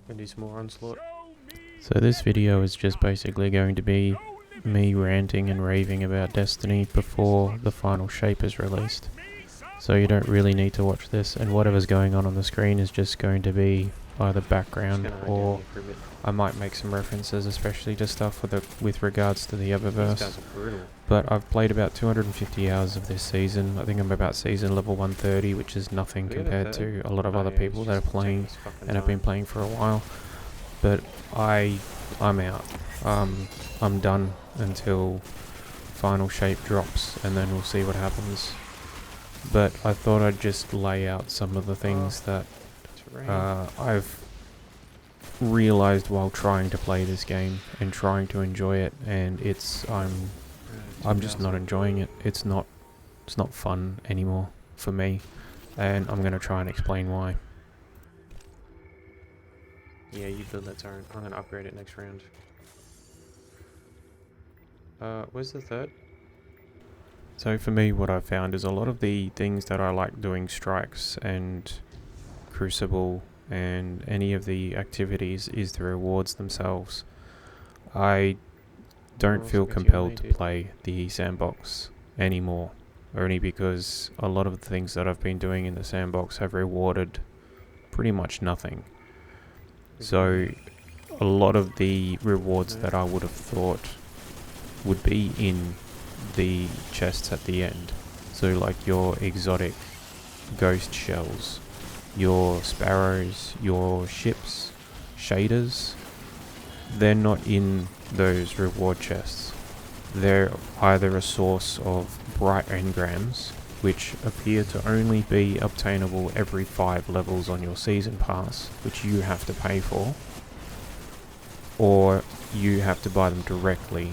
and do some more Onslaught. So this video is just basically going to be me ranting and raving about Destiny before the final shape is released. So you don't really need to watch this, and whatever's going on the screen is just going to be either background or I might make some references, especially to stuff with regards to the other verse. But I've played about 250 hours of this season. I think I'm about season level 130, which is nothing compared to a lot of other people that are playing and have been playing for a while. But I'm out. I'm done until final shape drops, and then we'll see what happens. But I thought I'd just lay out some of the things that I've realized while trying to play this game and trying to enjoy it, and I'm just not enjoying it. It's not fun anymore for me, and I'm gonna try and explain why. Yeah, you build that turret. I'm gonna upgrade it next round. Where's the third? So for me, what I've found is a lot of the things that I like doing, strikes and Crucible and any of the activities, is the rewards themselves. I don't feel compelled to play the sandbox anymore, only because a lot of the things that I've been doing in the sandbox have rewarded pretty much nothing. So a lot of the rewards that I would have thought would be in the chests at the end, so like your exotic ghost shells, your sparrows, your ships, shaders, they're not in those reward chests. They're either a source of bright engrams, which appear to only be obtainable every 5 levels on your season pass, which you have to pay for, or you have to buy them directly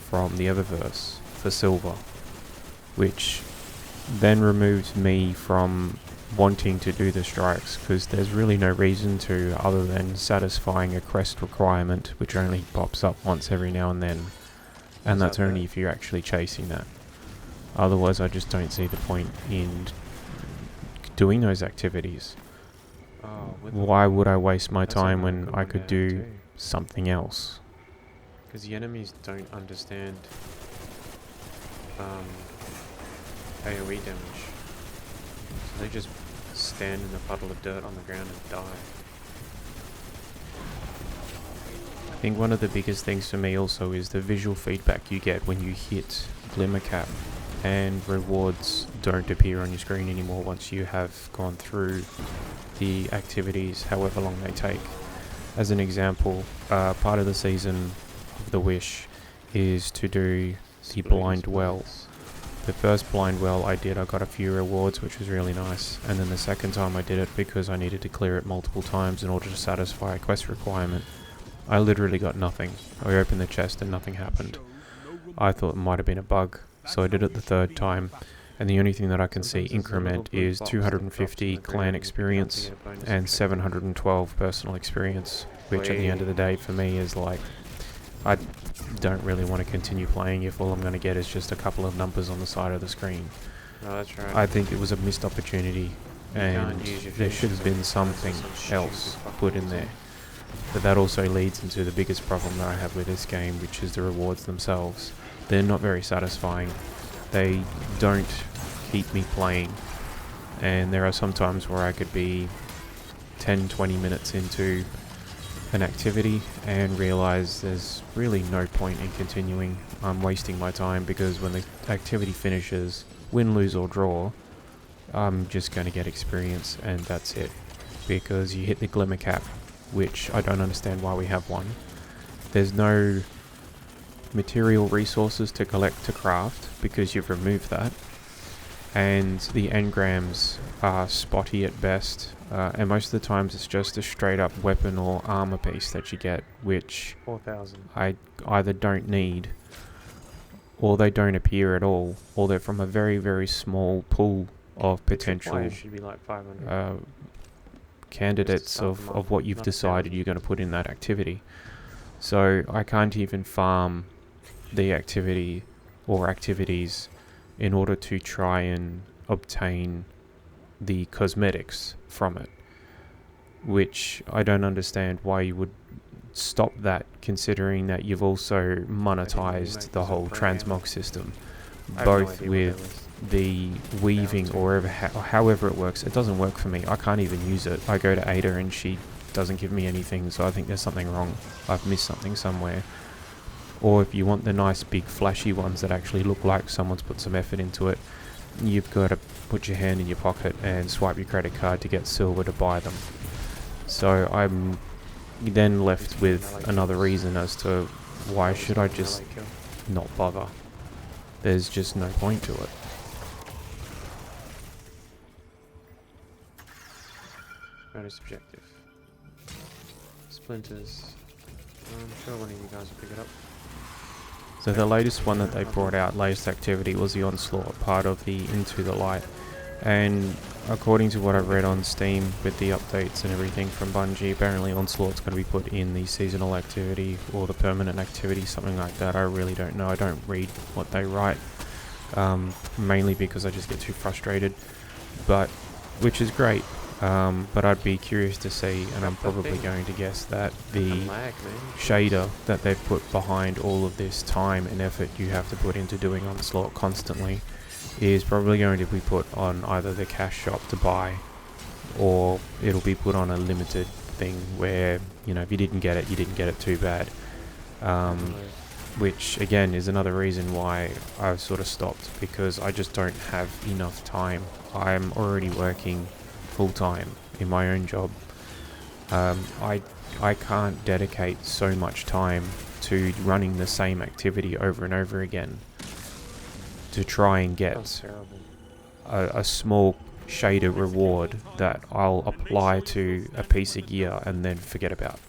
from the Eververse for silver, which then removes me from wanting to do the strikes, because there's really no reason to other than satisfying a quest requirement, which only pops up once every now and then, and that's only if you're actually chasing that. Otherwise I just don't see the point in doing those activities. Why would I waste my time when I could do something else? Because the enemies don't understand AoE damage. So they just stand in a puddle of dirt on the ground and die. I think one of the biggest things for me also is the visual feedback you get when you hit Glimmer Cap, and rewards don't appear on your screen anymore once you have gone through the activities, however long they take. As an example, part of the season of the Wish is to do the blind well. The first blind well I did, I got a few rewards, which was really nice, and then the second time I did it, because I needed to clear it multiple times in order to satisfy a quest requirement, I literally got nothing. I opened the chest and nothing happened. I thought it might have been a bug, so I did it the third time, and the only thing that I can see increment is 250 clan experience and 712 personal experience, which at the end of the day for me is like, I don't really want to continue playing if all I'm going to get is just a couple of numbers on the side of the screen. No, that's right. I think it was a missed opportunity, and there should have been something else put in there. But that also leads into the biggest problem that I have with this game, which is the rewards themselves. They're not very satisfying. They don't keep me playing, and there are some times where I could be 10-20 minutes into an activity and realize there's really no point in continuing. I'm wasting my time, because when the activity finishes, win, lose or draw, I'm just going to get experience, and that's it. Because you hit the Glimmer Cap, which I don't understand why we have one. There's no material resources to collect to craft, because you've removed that, and the engrams are spotty at best, and most of the times it's just a straight up weapon or armor piece that you get, which 4,000. I either don't need, or they don't appear at all, or they're from a very, very small pool of potential Should be like 500. candidates of what you've decided you're going to put in that activity. So I can't even farm the activity or activities in order to try and obtain the cosmetics from it. which I don't understand why you would stop that, considering that you've also monetized the whole transmog system, both with the weaving or however it works. It doesn't work for me. I can't even use it. I go to Ada and she doesn't give me anything, so I think there's something wrong. I've missed something somewhere. Or if you want the nice big flashy ones that actually look like someone's put some effort into it, you've got to put your hand in your pocket and swipe your credit card to get silver to buy them. So I'm then left with another reason as to why should I just not bother. There's just no point to it. Bonus objective. Splinters. I'm sure one of you guys will pick it up. So the latest one that they brought out, latest activity, was the Onslaught, part of the Into the Light. And according to what I've read on Steam with the updates and everything from Bungie, apparently Onslaught's going to be put in the seasonal activity or the permanent activity, something like that. I really don't know. I don't read what they write, mainly because I just get too frustrated, but which is great. But I'd be curious to see, and I'm probably going to guess that the shader that they've put behind all of this time and effort you have to put into doing Onslaught constantly is probably going to be put on either the cash shop to buy, or it'll be put on a limited thing where, you know, if you didn't get it, you didn't get it too bad. Which again is another reason why I've sort of stopped, because I just don't have enough time. I'm already working full-time in my own job. I can't dedicate so much time to running the same activity over and over again to try and get a small shader reward that I'll apply to a piece of gear and then forget about.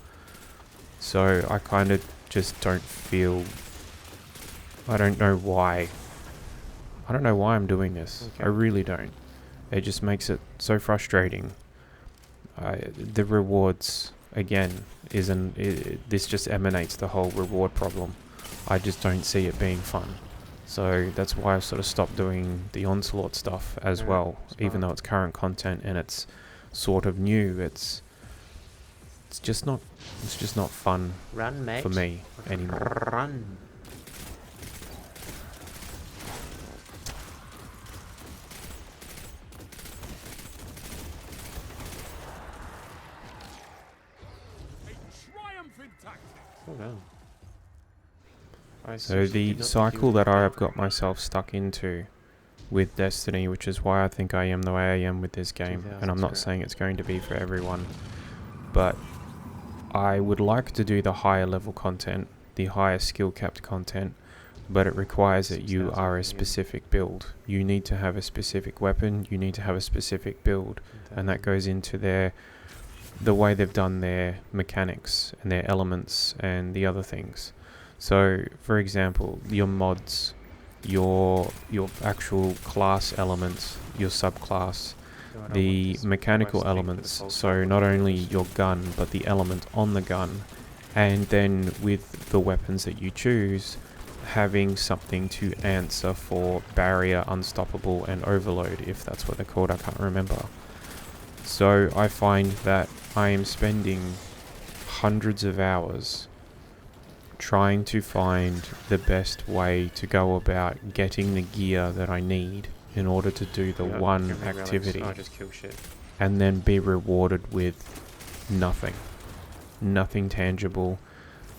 So I kind of just don't feel... I don't know why I'm doing this. Okay. I really don't. It just makes it so frustrating. The rewards, again, this just emanates the whole reward problem. I just don't see it being fun. So that's why I've sort of stopped doing the Onslaught stuff as well, even though it's current content and it's sort of new. It's just not fun for me anymore. Run. Oh no. So the cycle that I have got myself stuck into with Destiny, which is why I think I am the way I am with this game, and I'm not saying it's going to be for everyone, but I would like to do the higher level content, the higher skill capped content, but it requires that you are a specific build. You need to have a specific weapon, you need to have a specific build, and that goes into the way they've done their mechanics and their elements and the other things. So, for example, your mods, your actual class elements, your subclass, the mechanical elements, so not only your gun, but the element on the gun, and then with the weapons that you choose, having something to answer for barrier, unstoppable, and overload, if that's what they're called, I can't remember. So I find that I am spending hundreds of hours trying to find the best way to go about getting the gear that I need in order to do the one activity, and then be rewarded with nothing tangible,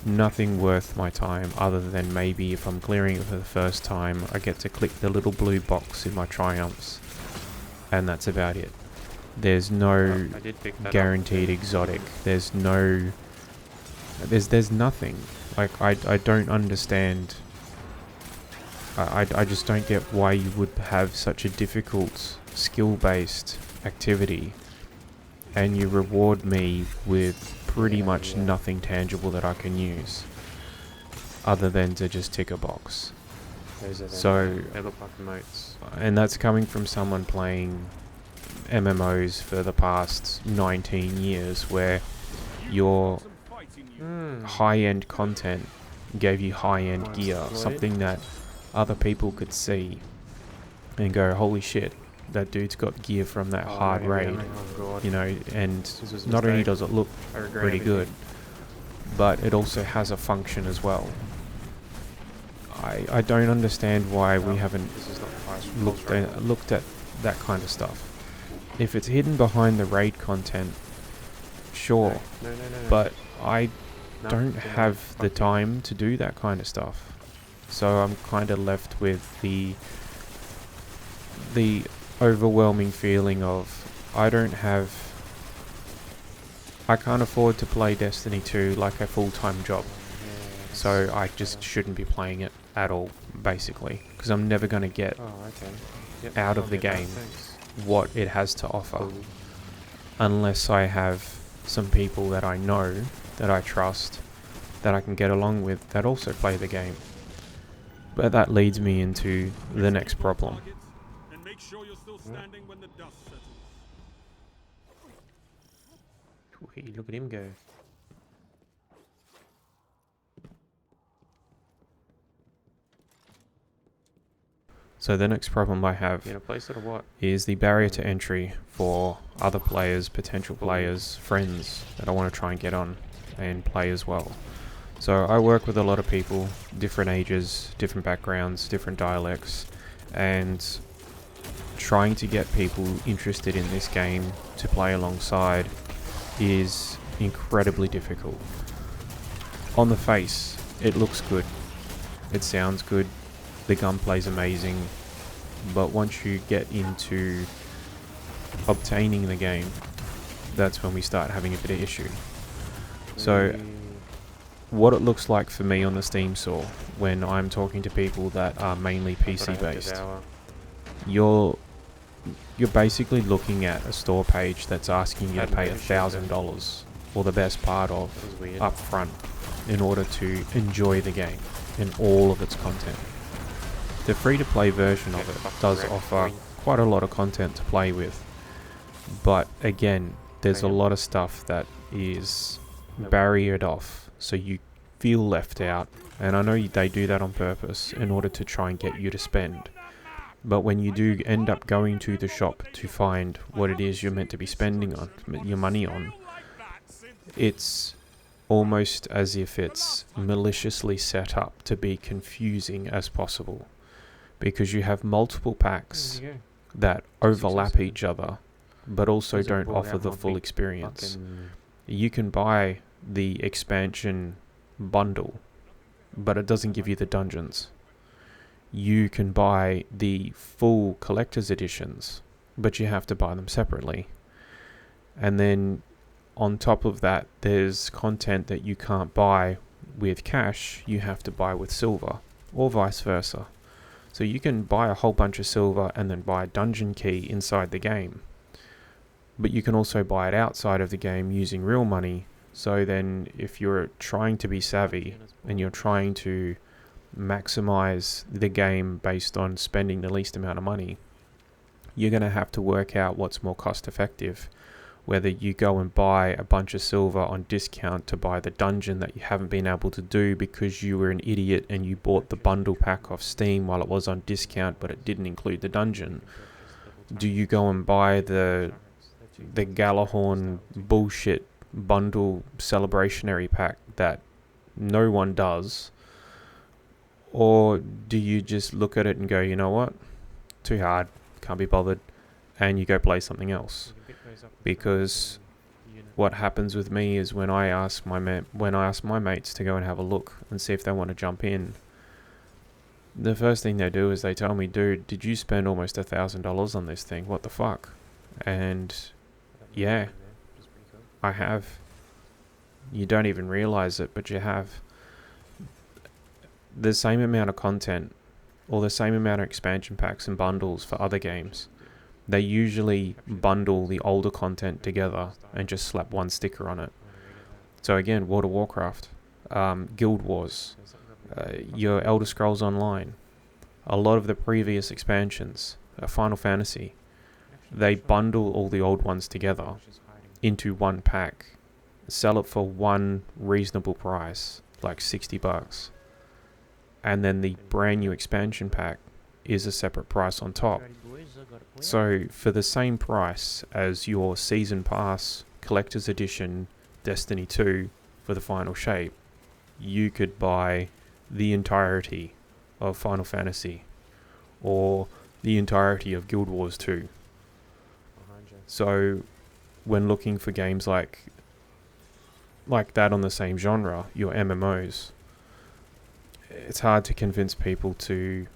nothing worth my time, other than maybe if I'm clearing it for the first time, I get to click the little blue box in my triumphs, and that's about it. There's no guaranteed exotic. There's no... There's nothing. Like, I don't understand. I just don't get why you would have such a difficult skill-based activity and you reward me with pretty much nothing tangible that I can use other than to just tick a box. So, they look like emotes. And that's coming from someone playing MMOs for the past 19 years, where your high-end content gave you high-end gear, something that other people could see and go, holy shit, that dude's got gear from that Oh, hard yeah, raid, oh god. you know, and This was a not only mistake. does it look I regret pretty everything. good, but it also has a function as well. I don't understand why we haven't This is not pulse looked at that kind of stuff. If it's hidden behind the raid content, sure, No. but I No, don't do not. have the Fuck you. time to do that kind of stuff. So I'm kind of left with the overwhelming feeling of I can't afford to play Destiny 2 like a full-time job. Yes. So I just shouldn't be playing it at all, basically, because I'm never going to get Oh, okay. Yep, out I'll of the get that, game thanks. what it has to offer, Cool. unless I have some people that I know, that I trust, that I can get along with, that also play the game. But that leads me into the next problem. And make sure you're still standing when the dust settles. Wait, look at him go. So the next problem I have You in a place or what? is the barrier to entry for other players, potential players, friends that I want to try and get on and play as well. So I work with a lot of people, different ages, different backgrounds, different dialects, and trying to get people interested in this game to play alongside is incredibly difficult. On the face, it looks good, it sounds good, the gunplay's amazing, but once you get into obtaining the game, that's when we start having a bit of issue. So what it looks like for me on the Steam store when I'm talking to people that are mainly PC based, you're basically looking at a store page that's asking you to pay $1,000 or the best part of That was weird. up front in order to enjoy the game and all of its content. The free-to-play version of it does offer quite a lot of content to play with, but again, there's a lot of stuff that is barriered off, so you feel left out, and I know they do that on purpose in order to try and get you to spend. But when you do end up going to the shop to find what it is you're meant to be spending on your money on, it's almost as if it's maliciously set up to be confusing as possible, because you have multiple packs that overlap each other but also don't offer the full experience. You can buy the expansion bundle, but it doesn't give you the dungeons. You can buy the full collector's editions, but you have to buy them separately. And then on top of that, there's content that you can't buy with cash, you have to buy with silver, or vice versa. So you can buy a whole bunch of silver and then buy a dungeon key inside the game, but you can also buy it outside of the game using real money. So then if you're trying to be savvy and you're trying to maximize the game based on spending the least amount of money, you're going to have to work out what's more cost effective, whether you go and buy a bunch of silver on discount to buy the dungeon that you haven't been able to do because you were an idiot and you bought the bundle pack off Steam while it was on discount but it didn't include the dungeon. Do you go and buy the Galahorn bullshit bundle celebrationary pack that no one does? Or do you just look at it and go, you know what, too hard, can't be bothered, and you go play something else? Because what happens with me is when I ask my mates to go and have a look and see if they want to jump in, the first thing they do is they tell me, dude, did you spend almost $1,000 on this thing? What the fuck? And yeah, I have. You don't even realize it, but you have. The same amount of content or the same amount of expansion packs and bundles for other games, they usually bundle the older content together and just slap one sticker on it. So again, World of Warcraft, Guild Wars, your Elder Scrolls Online, a lot of the previous expansions, Final Fantasy, they bundle all the old ones together into one pack, sell it for one reasonable price, like $60, and then the brand new expansion pack is a separate price on top. So for the same price as your Season Pass Collector's Edition Destiny 2 for the final shape, you could buy the entirety of Final Fantasy or the entirety of Guild Wars 2. So when looking for games like that on the same genre, your MMOs, it's hard to convince people to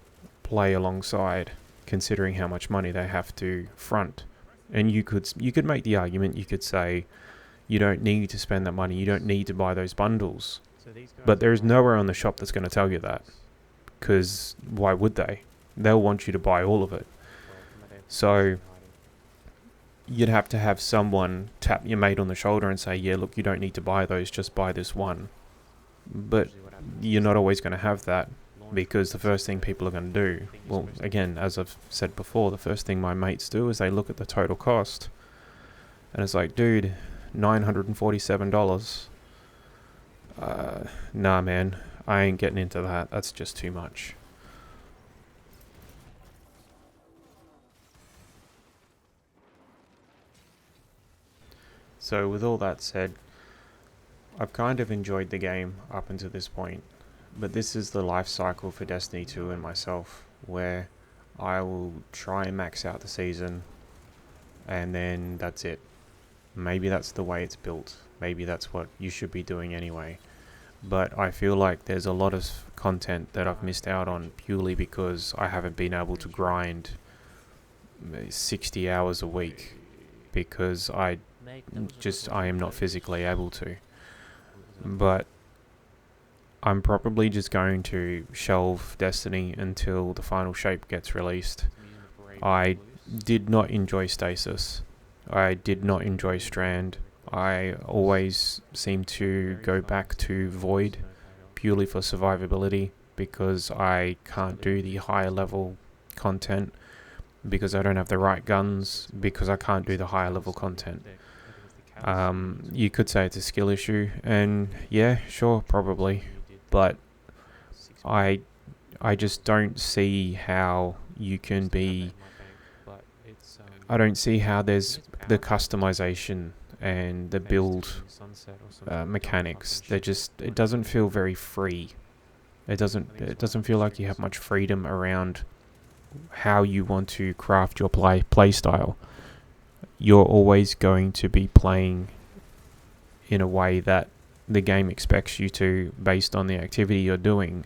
play alongside, considering how much money they have to front. And you could make the argument, you could say, you don't need to spend that money, you don't need to buy those bundles. But there's nowhere on the shop that's going to tell you that, because why would they? They'll want you to buy all of it. So you'd have to have someone tap your mate on the shoulder and say, yeah, look, you don't need to buy those, just buy this one. But you're not always going to have that, because the first thing people are going to do, well, again, as I've said before, the first thing my mates do is they look at the total cost, and it's like, dude, $947. Nah, man, I ain't getting into that. That's just too much. So with all that said, I've kind of enjoyed the game up until this point, but this is the life cycle for Destiny 2 and myself, where I will try and max out the season, and then that's it. Maybe that's the way it's built. Maybe that's what you should be doing anyway. But I feel like there's a lot of content that I've missed out on purely because I haven't been able to grind 60 hours a week, because I am not physically able to. But I'm probably just going to shelve Destiny until the final shape gets released. I did not enjoy Stasis. I did not enjoy Strand. I always seem to go back to Void purely for survivability, because I can't do the higher level content, because I don't have the right guns, because I can't do the higher level content. You could say it's a skill issue, and yeah, sure, probably, but I just don't see how you can be. I don't see how there's the customization and the build mechanics. It doesn't feel very free. It doesn't feel like you have much freedom around how you want to craft your play style. You're always going to be playing in a way that the game expects you to, based on the activity you're doing,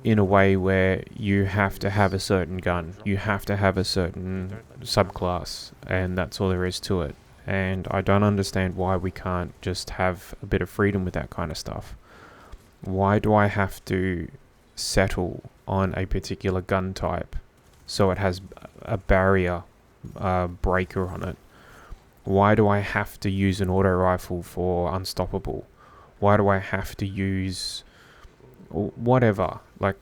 in a way where you have to have a certain gun, you have to have a certain subclass, and that's all there is to it. And I don't understand why we can't just have a bit of freedom with that kind of stuff. Why do I have to settle on a particular gun type so it has a barrier breaker on it? Why do I have to use an auto rifle for unstoppable? Why do I have to use whatever? Like,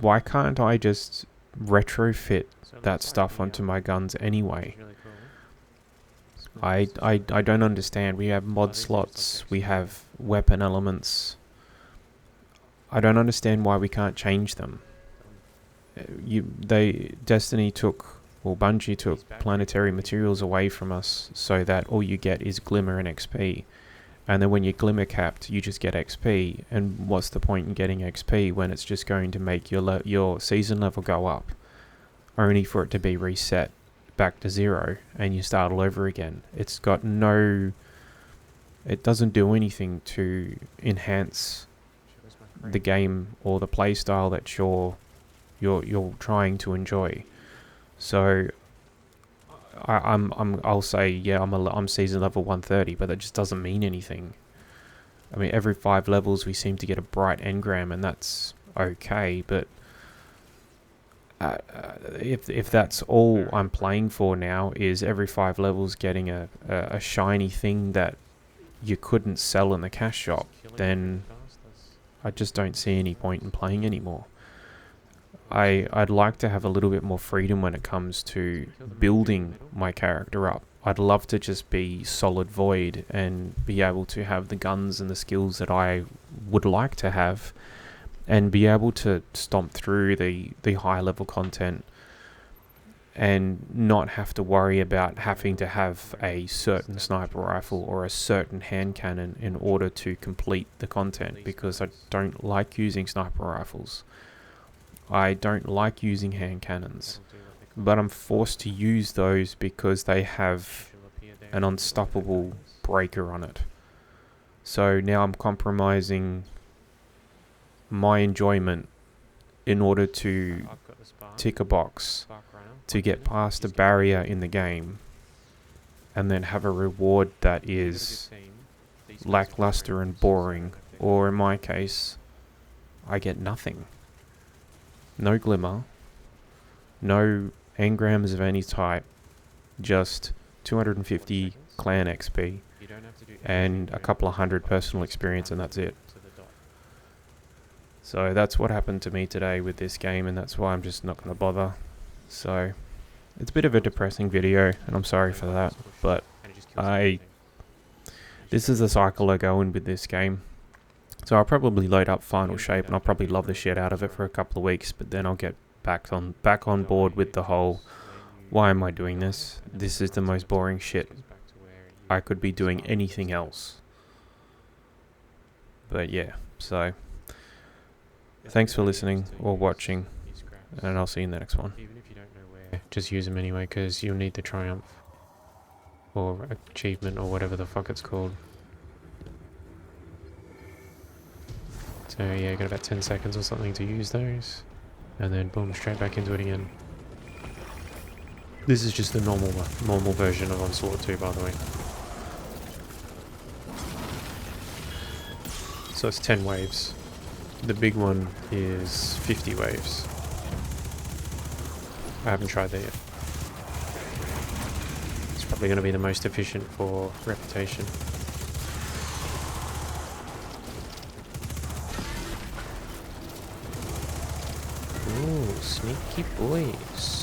why can't I just retrofit that stuff onto my guns anyway? I don't understand. We have mod slots, we have weapon elements. I don't understand why we can't change them. Destiny took, or Bungie took, planetary materials away from us so that all you get is glimmer and XP. And then when you're glimmer capped, you just get XP. And what's the point in getting XP when it's just going to make your season level go up, only for it to be reset back to 0 and you start all over again? It doesn't do anything to enhance the game or the play style that you're trying to enjoy. So I'll say, yeah, I'm season level 130, but that just doesn't mean anything. I mean, every 5 levels we seem to get a bright engram, and that's okay, but if that's all I'm playing for now, is every 5 levels getting a shiny thing that you couldn't sell in the cash shop, then I just don't see any point in playing anymore. I'd like to have a little bit more freedom when it comes to building my character up. I'd love to just be solid Void and be able to have the guns and the skills that I would like to have, and be able to stomp through the high level content and not have to worry about having to have a certain sniper rifle or a certain hand cannon in order to complete the content, because I don't like using sniper rifles. I don't like using hand cannons, but I'm forced to use those because they have an unstoppable breaker on it. So now I'm compromising my enjoyment in order to tick a box to get past a barrier in the game, and then have a reward that is lackluster and boring, or in my case, I get nothing. No glimmer, no engrams of any type, just 250 clan XP and a couple of hundred personal experience, and that's it. So that's what happened to me today with this game, and that's why I'm just not going to bother. So it's a bit of a depressing video, and I'm sorry for that, but this is the cycle I go in with this game. So I'll probably load up Final Shape, and I'll probably love the shit out of it for a couple of weeks, but then I'll get back on board with the whole, why am I doing this? This is the most boring shit. I could be doing anything else. But yeah, so thanks for listening or watching, and I'll see you in the next one. Just use them anyway, because you'll need the triumph or achievement or whatever the fuck it's called. So yeah, you got about 10 seconds or something to use those, and then boom, straight back into it again. This is just the normal version of Onslaught 2, by the way. So it's 10 waves. The big one is 50 waves. I haven't tried that yet. It's probably going to be the most efficient for reputation. Ooh, sneaky boys.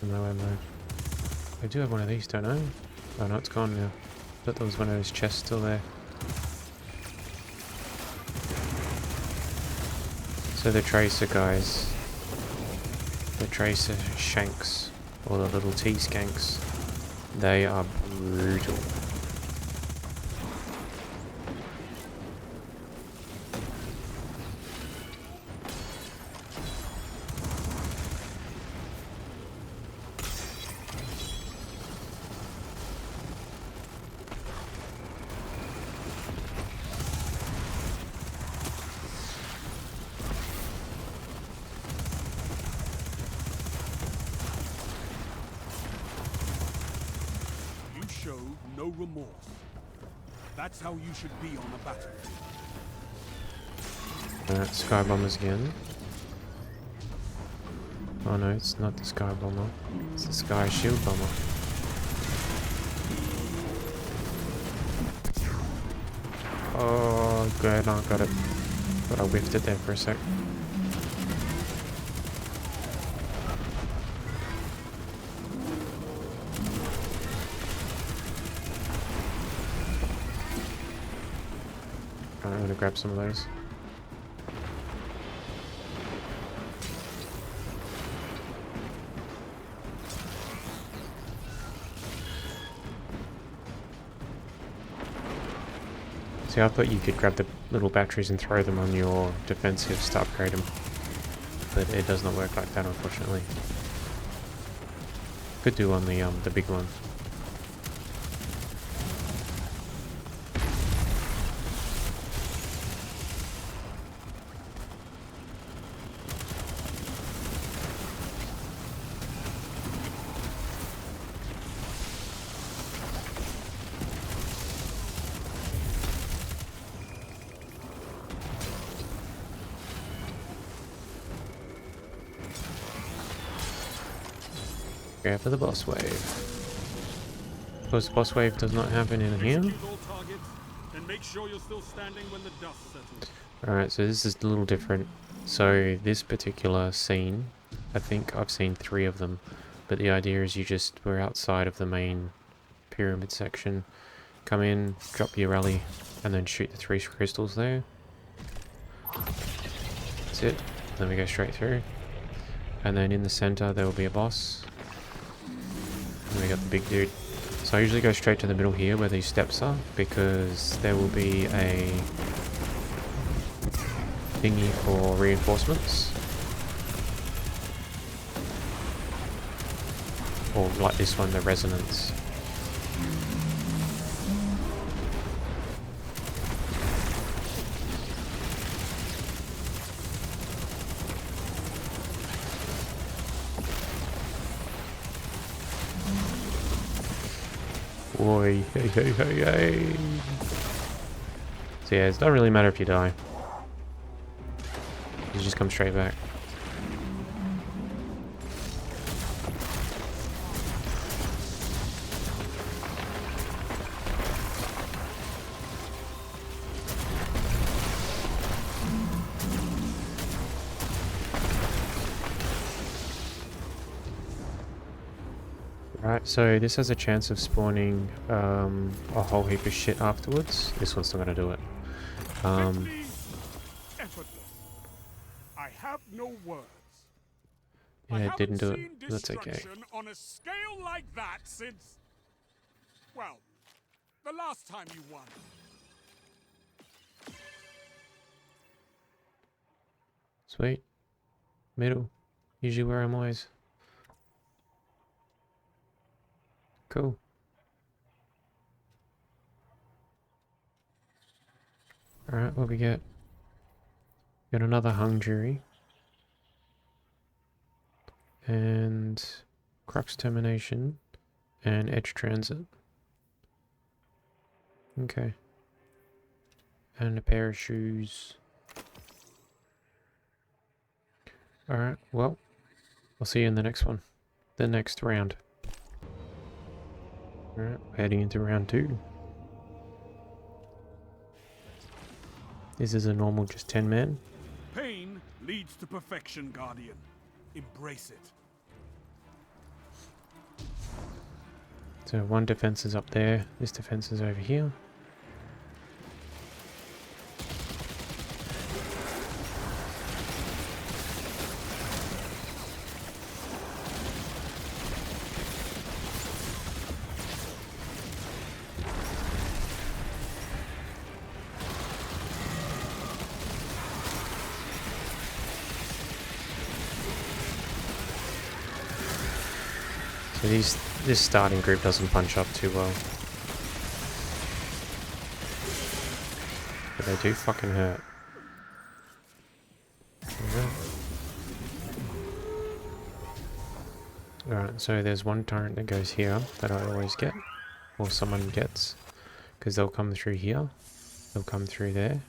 No ammo. I do have one of these, don't I? Oh no, it's gone now. I thought there was one of those chests still there. So the tracer guys, the tracer shanks, or the little T-skanks, they are brutal. Showed no remorse. That's how you should be on a battlefield. Sky bombers again. Oh no, it's not the sky bomber. It's the sky shield bomber. Oh, good, I got it. But I whiffed it there for a sec. I'm gonna grab some of those. See, I thought you could grab the little batteries and throw them on your defensives to upgrade them, but it does not work like that, unfortunately. Could do on the big one. Go for the boss wave. Because boss wave does not happen in here. Execute all targets, and make sure you're still standing when the dust settles. Alright, so this is a little different. So this particular scene, I think I've seen 3 of them. But the idea is we're outside of the main pyramid section. Come in, drop your rally, and then shoot the 3 crystals there. That's it. Then we go straight through. And then in the center there will be a boss. And we got the big dude. So I usually go straight to the middle here where these steps are, because there will be a thingy for reinforcements. Or like this one, the resonance. Oi, hey, hey, hey, hey. So yeah, it doesn't really matter if you die. You just come straight back. Right, so this has a chance of spawning a whole heap of shit afterwards. This one's not gonna do it. Simply effortless. I have no words. I Yeah, it didn't do haven't it. seen That's okay. destruction on a scale like that since, well, the last time you won. Sweet. Middle. Usually where I'm always. Cool. Alright, what we get? Got another hung jury. And crux termination. And edge transit. Okay. And a pair of shoes. Alright, well, I'll see you in the next one. The next round. Alright, heading into round 2. This is a normal just 10 man. Pain leads to perfection, Guardian. Embrace it. So one defense is up there, this defense is over here. So this starting group doesn't punch up too well. But they do fucking hurt. Alright, so there's one turret that goes here that I always get. Or someone gets. Because they'll come through here. They'll come through there.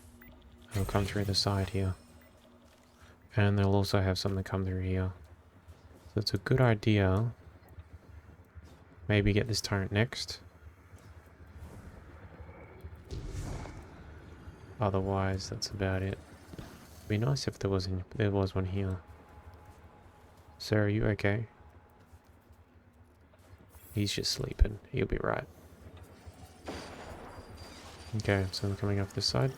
They'll come through the side here. And they'll also have something come through here. So it's a good idea. Maybe get this turret next. Otherwise, that's about it. It'd be nice if there was one here. Sir, are you okay? He's just sleeping. He'll be right. Okay, so I'm coming off this side.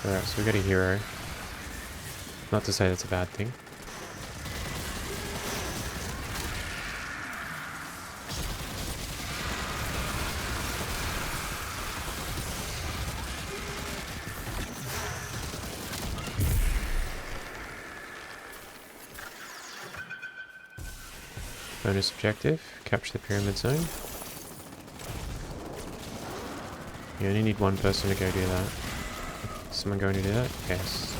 Alright, so we got a hero. Not to say that's a bad thing. Bonus objective, capture the pyramid zone. You only need one person to go do that. Is someone going to do that? Yes.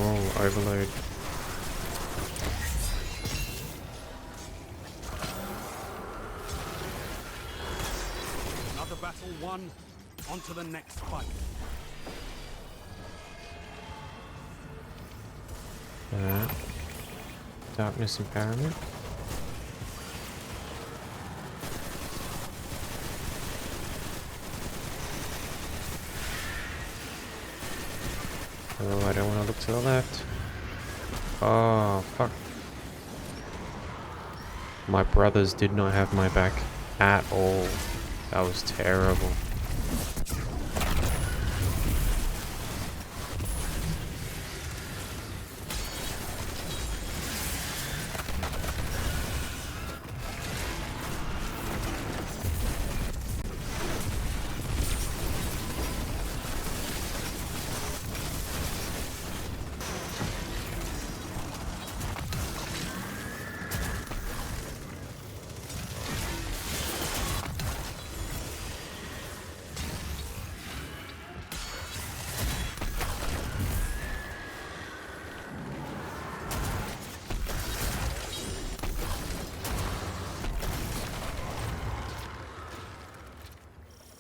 Oh, overload. Another battle won. On to the next fight. Darkness empowerment. Oh, I don't want to look to the left. Oh, fuck. My brothers did not have my back at all. That was terrible.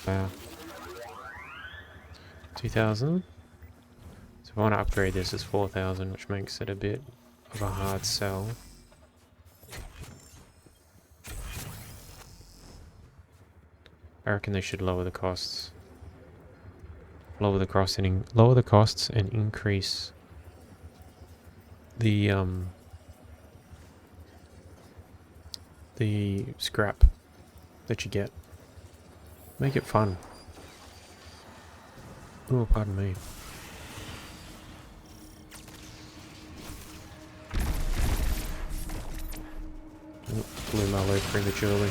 Wow. 2,000. So if I want to upgrade this, it's 4,000, which makes it a bit of a hard sell. I reckon they should lower the costs. Lower the costs and increase the scrap that you get. Make it fun. Oh, pardon me. Oh, blew my load prematurely.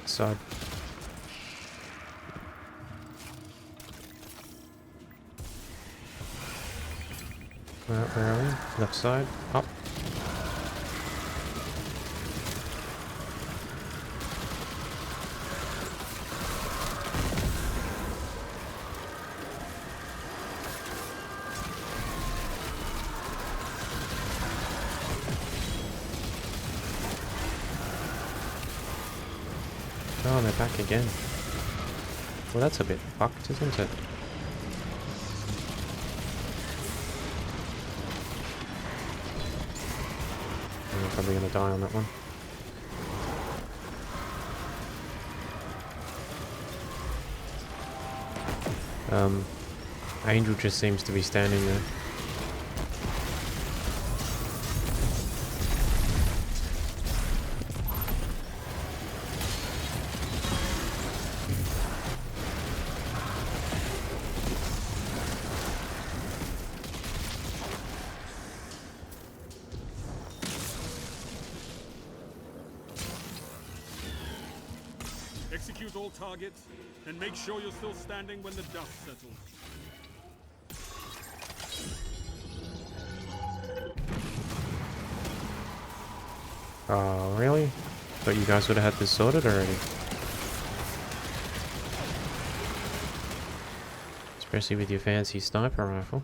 Side. Where are we? Left side. Up. Oh, they're back again. Well, that's a bit fucked, isn't it? I'm probably gonna die on that one. Angel just seems to be standing there. Execute all targets, and make sure you're still standing when the dust settles. Oh, really? Thought you guys would have had this sorted already. Especially with your fancy sniper rifle.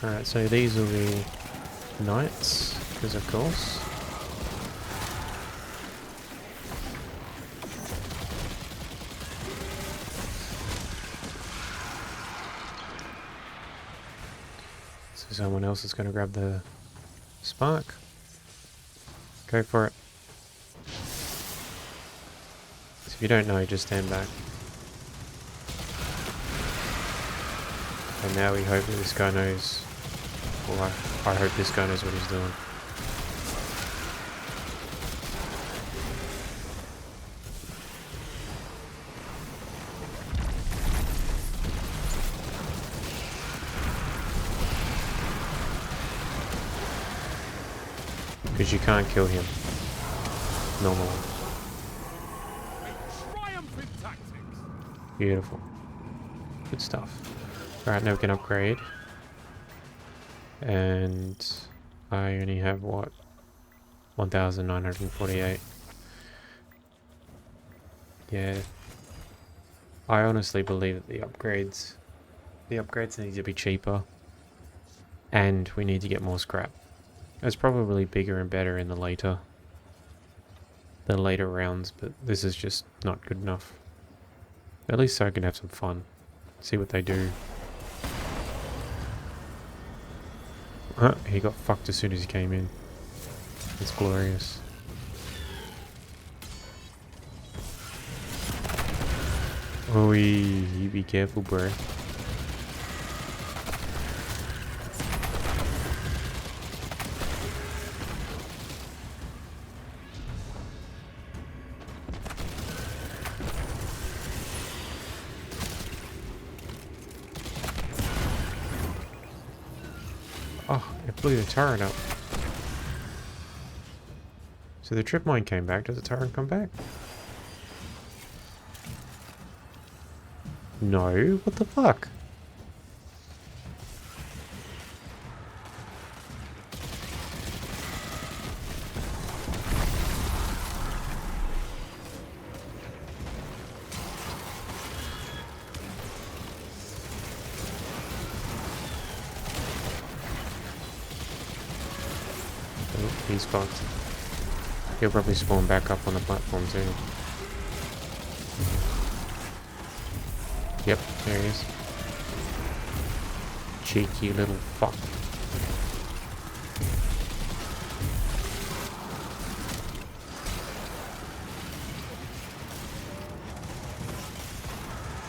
Alright, so these will be knights, because of course. So someone else is going to grab the spark. Go for it. So if you don't know, just stand back. And now we hope that this guy knows, or I hope this guy knows what he's doing. Because you can't kill him normally. A triumphant tactics. Beautiful. Good stuff. Alright, now we can upgrade. And I only have what? 1,948. Yeah. I honestly believe that the upgrades need to be cheaper. And we need to get more scrap. It's probably bigger and better in the later rounds, but this is just not good enough. At least so I can have some fun. See what they do. He got fucked as soon as he came in. It's glorious. Oh, you be careful, bro. Oh, it blew the turret up. So the trip mine came back. Does the turret come back? No, what the fuck? Oh, he's fucked. He'll probably spawn back up on the platform too. Yep, there he is. Cheeky little fuck.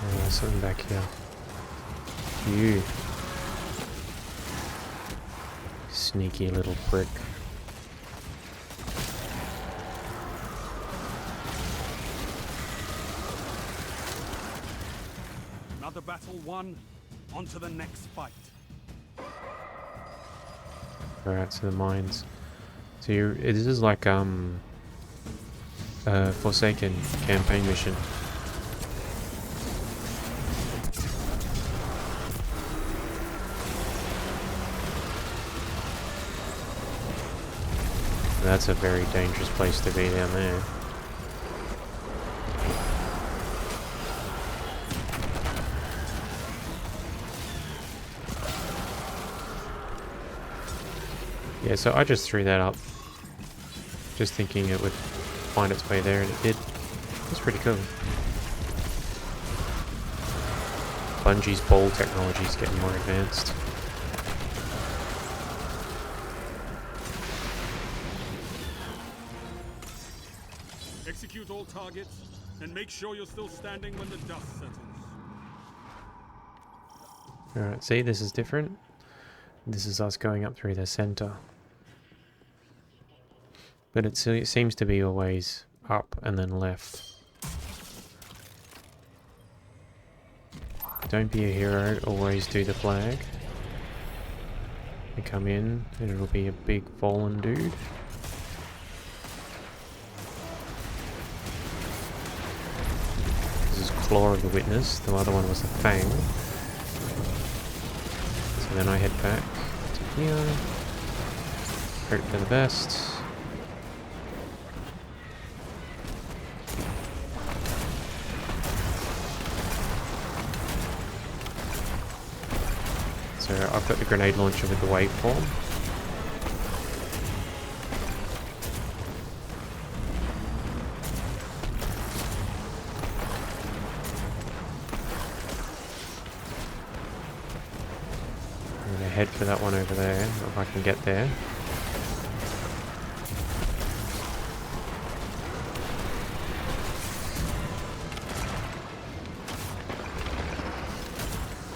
Oh, there's something back here. You. Sneaky little prick. Another battle won. On to the next fight. Alright, so the mines. So this is like Forsaken campaign mission. That's a very dangerous place to be down there. Yeah, so I just threw that up. Just thinking it would find its way there, and it did. It's pretty cool. Bungie's ball technology is getting more advanced. Execute all targets, and make sure you're still standing when the dust settles. Alright, see, this is different. This is us going up through the center. But it seems to be always up and then left. Don't be a hero, always do the flag. You come in, and it'll be a big fallen dude. This is Claw of the Witness, the other one was the Fang. So then I head back to here. Hope for the best. So I've got the grenade launcher with the waveform. I'm going to head for that one over there, if I can get there.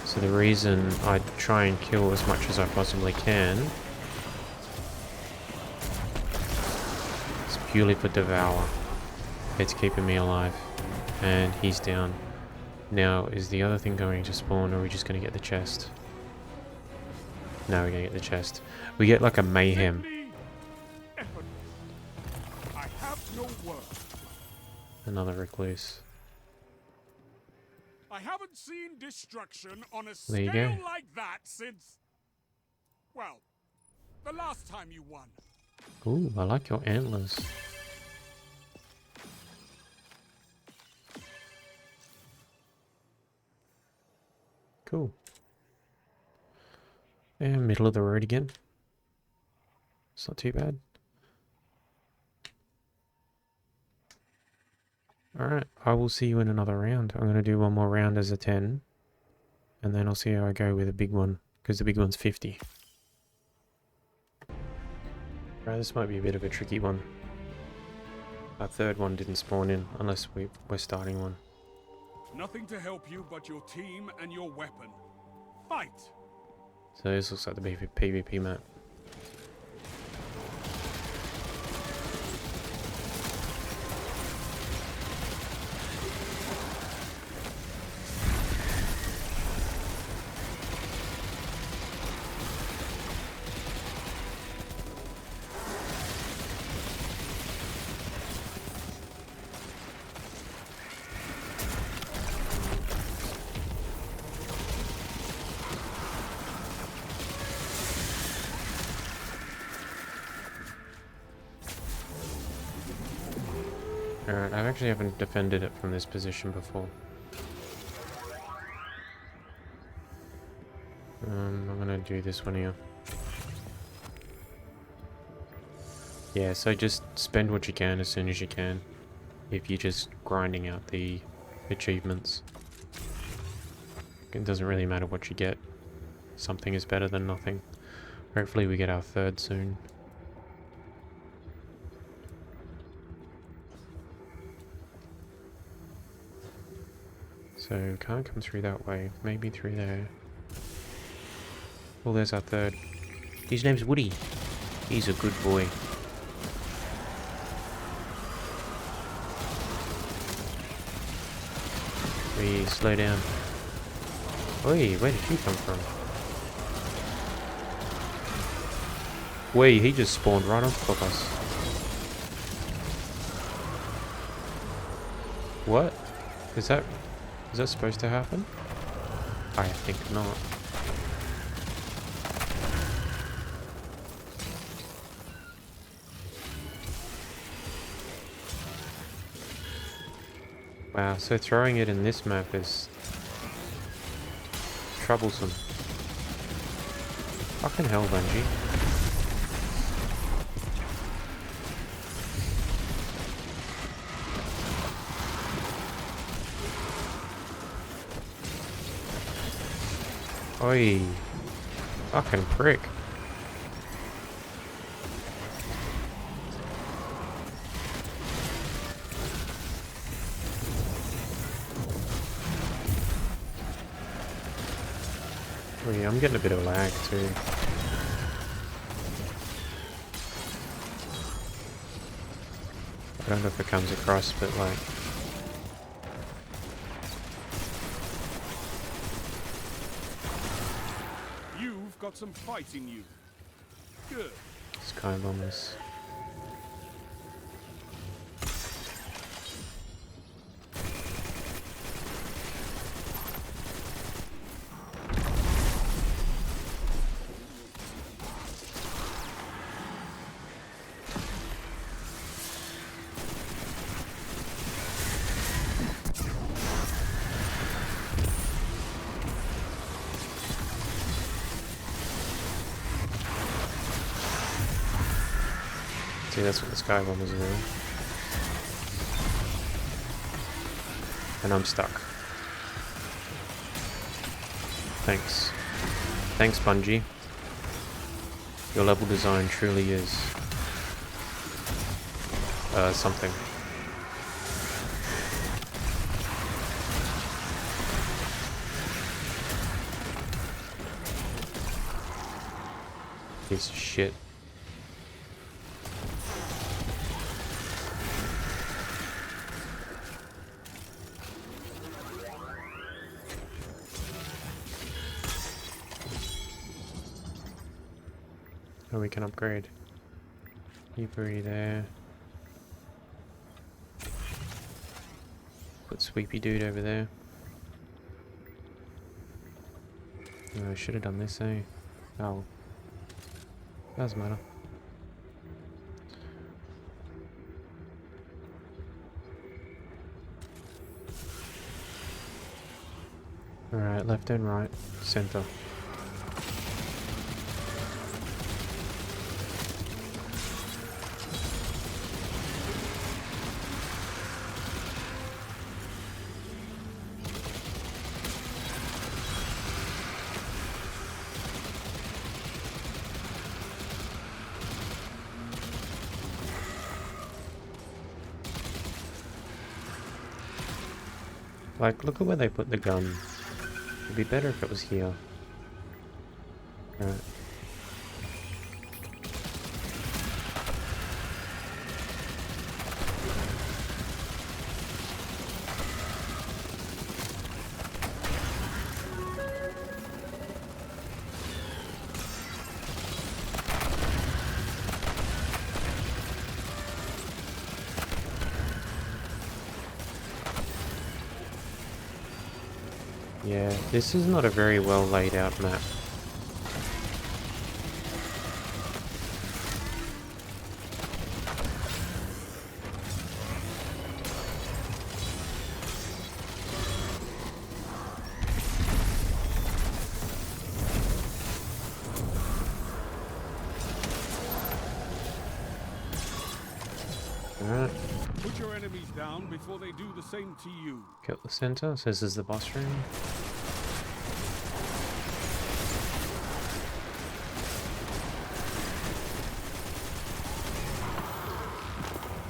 So the reason I try and kill as much as I possibly can is purely for Devour. It's keeping me alive. And he's down. Now, is the other thing going to spawn, or are we just going to get the chest? No, we're going to get the chest. We get like a mayhem. I have no word. Another recluse. I haven't seen destruction on a There you scale go. like that since... well, the last time you won. Ooh, I like your antlers. Cool. And middle of the road again. It's not too bad. Alright, I will see you in another round. I'm going to do one more round as a 10. And then I'll see how I go with a big one. Because the big one's 50. Alright, this might be a bit of a tricky one. Our third one didn't spawn in, unless we're starting one. Nothing to help you but your team and your weapon. Fight! So this looks like the PvP map. Alright, I actually haven't defended it from this position before. I'm gonna do this one here. Yeah, so just spend what you can as soon as you can. If you're just grinding out the achievements. It doesn't really matter what you get. Something is better than nothing. Hopefully we get our third soon. So, can't come through that way. Maybe through there. Well, there's our third. His name's Woody. He's a good boy. We slow down. Oi, where did you come from? Wait, he just spawned right on top of us. What? Is that supposed to happen? I think not. Wow, so throwing it in this map is troublesome. Fucking hell, Bungie. Oi. Fucking prick. Oh yeah, I'm getting a bit of lag too. I don't know if it comes across, but like... You've got some fight in you. Good. Sky bombers. See, that's what the sky bombers are doing. And I'm stuck. Thanks. Thanks, Bungie. Your level design truly is... something. Piece of shit. Oh, we can upgrade. Ebury there. Put Sweepy Dude over there. No, I should have done this, eh? Oh. Doesn't matter. Alright, left and right. Center. Like, look at where they put the gun. It'd be better if it was here. Right. Yeah, this is not a very well laid out map. Alright, Put your enemies down before they do the same to you. kill the center, so this is the boss room.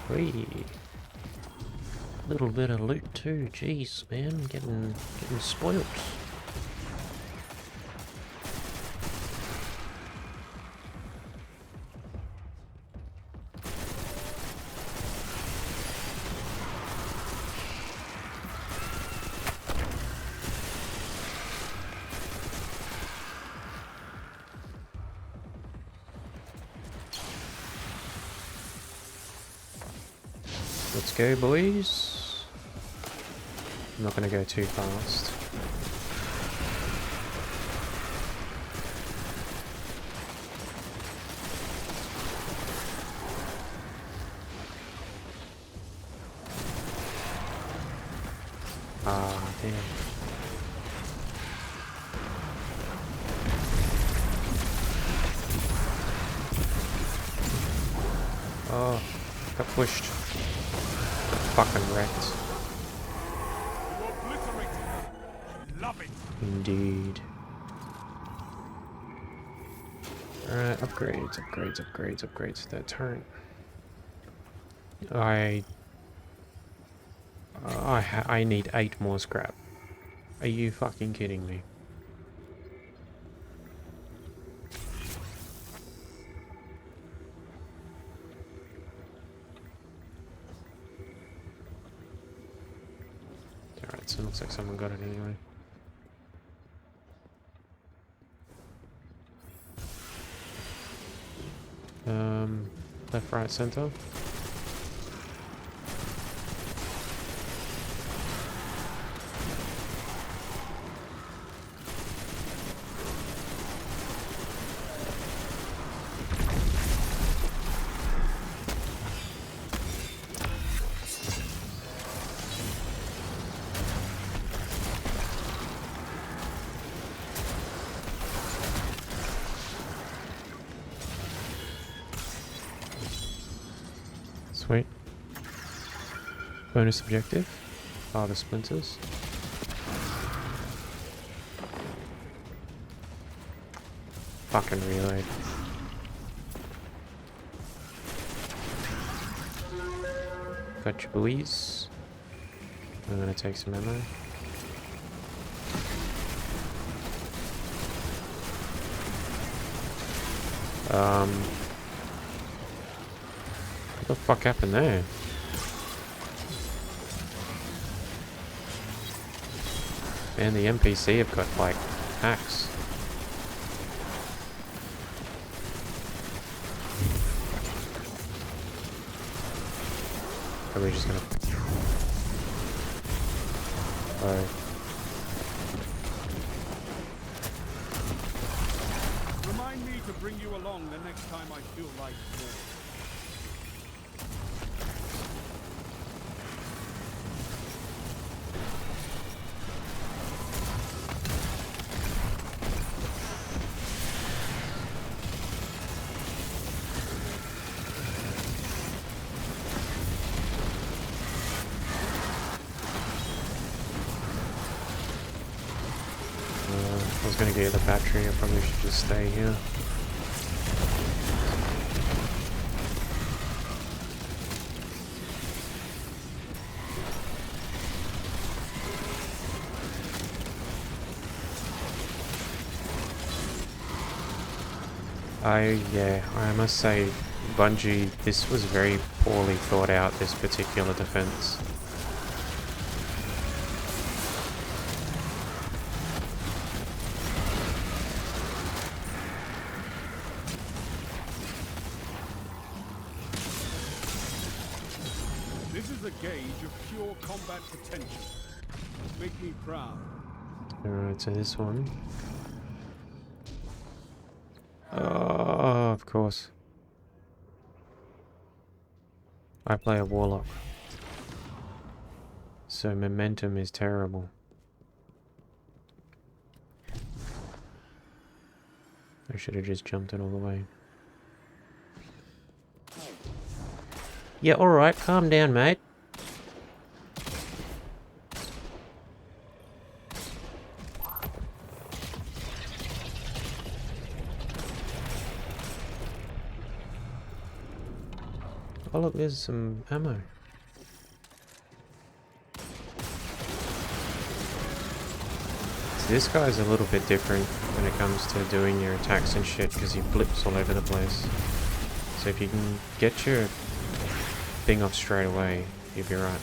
Whee! Little bit of loot too, jeez man, getting spoilt. Let's go, boys. I'm not gonna go too fast. Ah, damn. Oh, got pushed. Fucking wrecked. You obliterated them. I love it. Indeed. Alright, upgrades to that turret. I need 8 more scrap. Are you fucking kidding me? Alright, so it looks like someone got it anyway. Left, right, center. Sweet. Bonus objective. Are the splinters. Fucking reload. Got your buoys. I'm gonna take some ammo. What the fuck happened there? Man, the NPC have got like hacks. Are we just gonna... Oh. bring you along the next time I feel like more. I was gonna get the battery, I probably should just stay here. Yeah, I must say, Bungie, this was very poorly thought out, this particular defense. This is a gauge of pure combat potential. Make me proud. Alright, so this one. Oh, of course. I play a warlock. So momentum is terrible. I should have just jumped it all the way. Yeah, alright, calm down, mate. Oh look, there's some ammo. So this guy's a little bit different when it comes to doing your attacks and shit, because he blips all over the place. So if you can get your thing off straight away, you'll be right.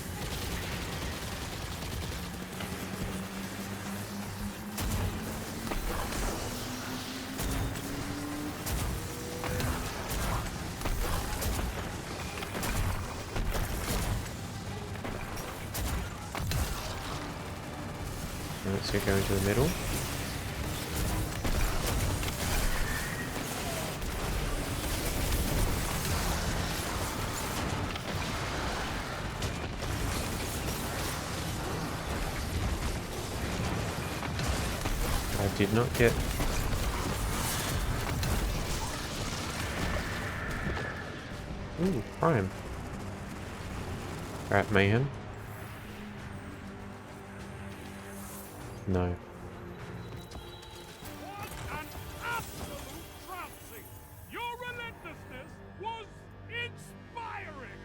Alright, so go into the middle. I did not get... Ooh, Prime. Rat Mayhem. No. An absolute trouncing! Your relentlessness was inspiring!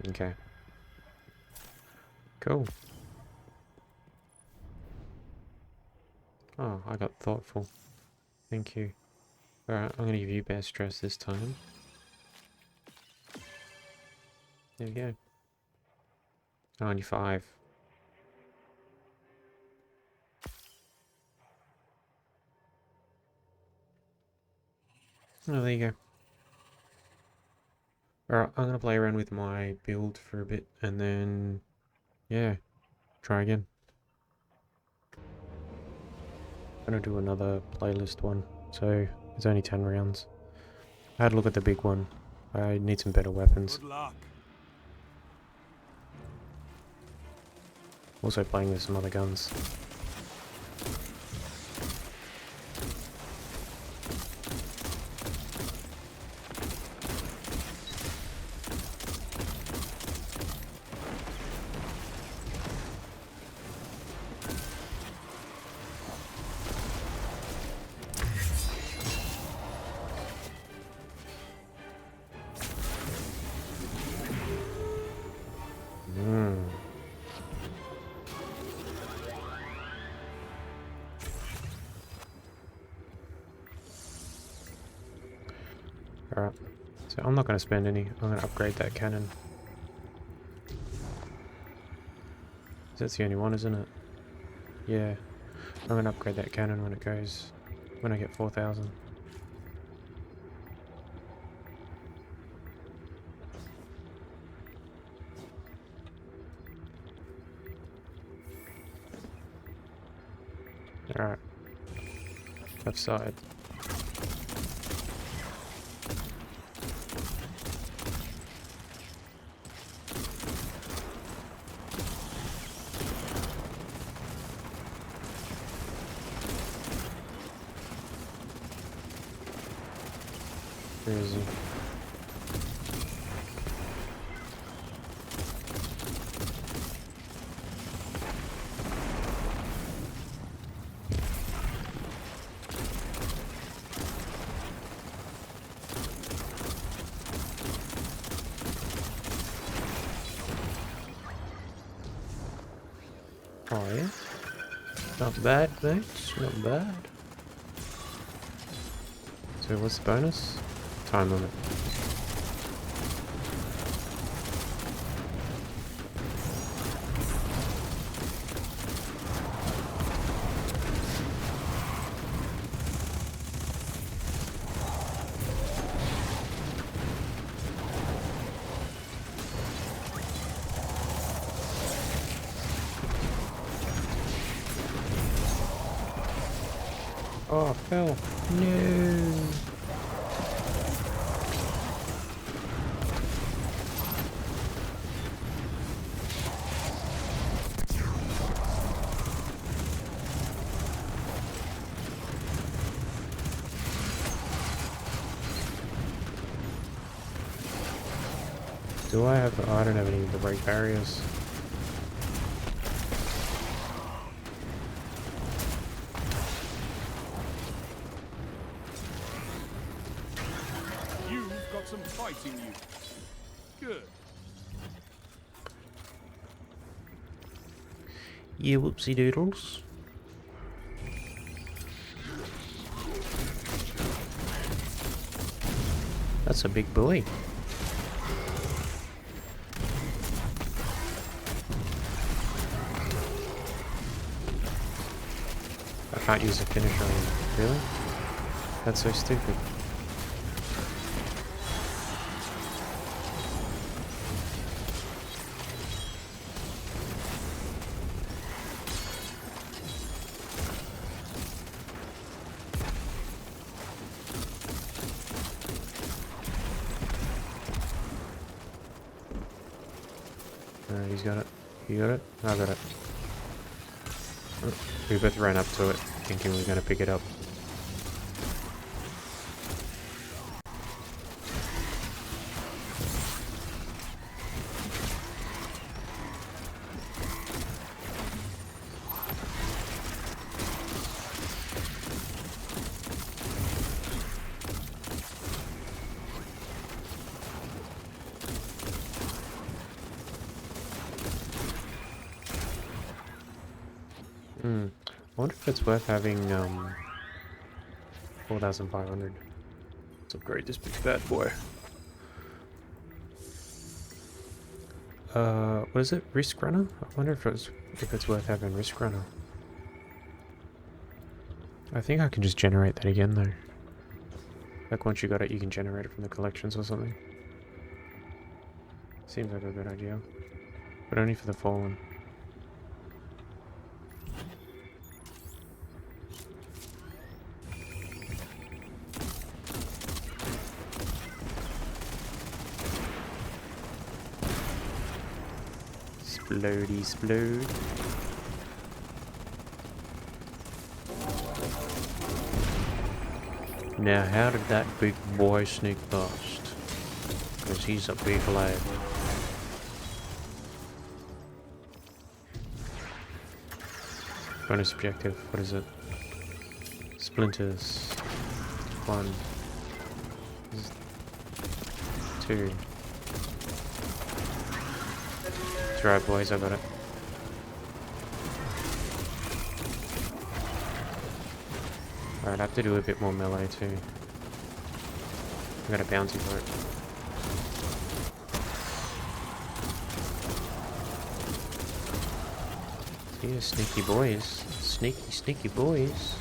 Okay. Cool. Oh, I got thoughtful. Thank you. Alright, I'm gonna give you best stress this time. There we go. 95. Oh, there you go. Alright, I'm gonna play around with my build for a bit and then, yeah, try again. I'm gonna do another playlist one, so it's only 10 rounds. I had a look at the big one. I need some better weapons. Good luck. Also playing with some other guns. Alright, so I'm not going to spend any. I'm going to upgrade that cannon. That's the only one, isn't it? Yeah. I'm going to upgrade that cannon when it goes... when I get 4,000. Alright. Left side. Where is he? Oh yeah, not bad, mate. Not bad. So what's the bonus? Time limit. Oh, fell. No. Do I have? Oh, I don't have any of the break barriers. You've got some fight in you. Good. Yeah, whoopsie doodles. That's a big boy. I can't use a finisher on him. Really? That's so stupid. Alright, he's got it. You got it? I got it. We both ran up to it, thinking we were going to pick it up. I wonder if it's worth having 4,500. Let's upgrade this big bad boy. What is it? Risk Runner? I wonder if it's worth having Risk Runner. I think I can just generate that again though. Like once you got it, you can generate it from the collections or something. Seems like a good idea, but only for the Fallen. Splody splode. Now how did that big boy sneak past? Because he's a big lad. Bonus objective, what is it? Splinters. 1. 2. That's right boys, I got it. Alright, I have to do a bit more melee too. I got a bounty for it. Yeah, sneaky boys. Sneaky, sneaky boys.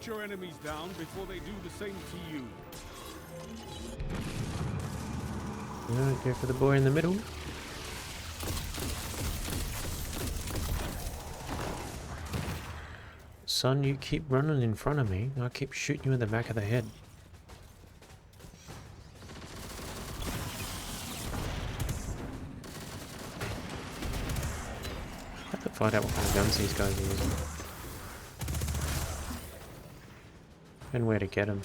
Put your enemies down before they do the same to you. Alright, go for the boy in the middle. Son, you keep running in front of me, and I keep shooting you in the back of the head. I have to find out what kind of guns these guys are using. And where to get them.